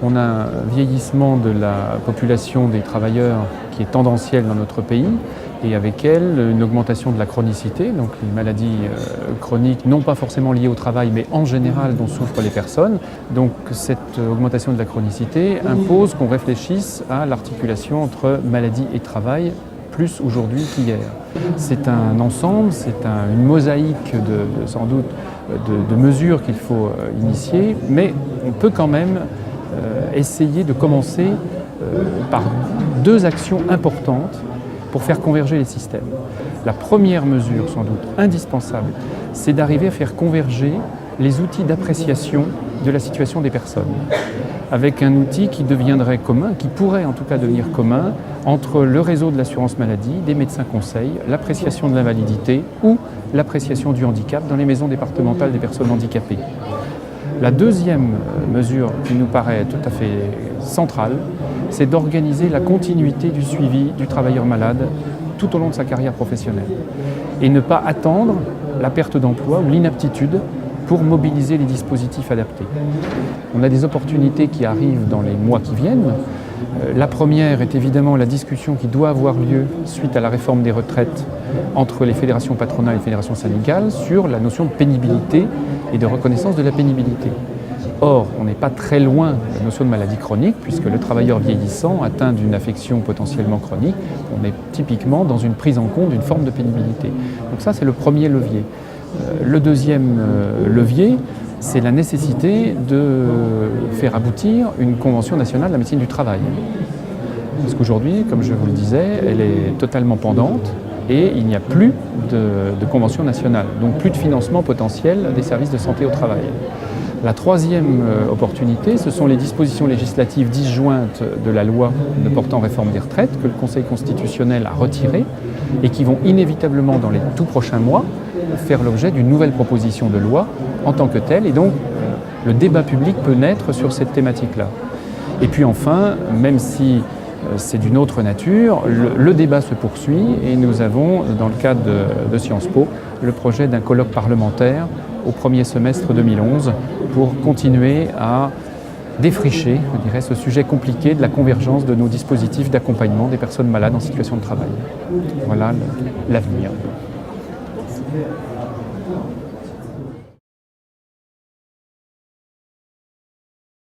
On a un vieillissement de la population des travailleurs qui est tendanciel dans notre pays et avec elle une augmentation de la chronicité, donc les maladies chroniques non pas forcément liées au travail mais en général dont souffrent les personnes. Donc cette augmentation de la chronicité impose qu'on réfléchisse à l'articulation entre maladie et travail plus aujourd'hui qu'hier. C'est un ensemble, c'est une mosaïque sans doute de mesures qu'il faut initier, mais on peut quand même essayer de commencer par deux actions importantes pour faire converger les systèmes. La première mesure, sans doute indispensable, c'est d'arriver à faire converger les outils d'appréciation de la situation des personnes, avec un outil qui deviendrait commun, qui pourrait en tout cas devenir commun, entre le réseau de l'assurance maladie, des médecins conseils, l'appréciation de l'invalidité ou l'appréciation du handicap dans les maisons départementales des personnes handicapées. La deuxième mesure qui nous paraît tout à fait centrale, c'est d'organiser la continuité du suivi du travailleur malade tout au long de sa carrière professionnelle et ne pas attendre la perte d'emploi ou l'inaptitude pour mobiliser les dispositifs adaptés. On a des opportunités qui arrivent dans les mois qui viennent. La première est évidemment la discussion qui doit avoir lieu suite à la réforme des retraites entre les fédérations patronales et les fédérations syndicales sur la notion de pénibilité et de reconnaissance de la pénibilité. Or, on n'est pas très loin de la notion de maladie chronique puisque le travailleur vieillissant atteint d'une affection potentiellement chronique, on est typiquement dans une prise en compte d'une forme de pénibilité. Donc ça, c'est le premier levier. Le deuxième levier, c'est la nécessité de faire aboutir une convention nationale de la médecine du travail. Parce qu'aujourd'hui, comme je vous le disais, elle est totalement pendante et il n'y a plus de convention nationale, donc plus de financement potentiel des services de santé au travail. La troisième opportunité, ce sont les dispositions législatives disjointes de la loi ne portant réforme des retraites que le Conseil constitutionnel a retirées et qui vont inévitablement dans les tout prochains mois faire l'objet d'une nouvelle proposition de loi en tant que telle et donc le débat public peut naître sur cette thématique-là. Et puis enfin, même si c'est d'une autre nature, le débat se poursuit et nous avons, dans le cadre de Sciences Po, le projet d'un colloque parlementaire au premier semestre 2011 pour continuer à défricher, je dirais, ce sujet compliqué de la convergence de nos dispositifs d'accompagnement des personnes malades en situation de travail. Voilà l'avenir.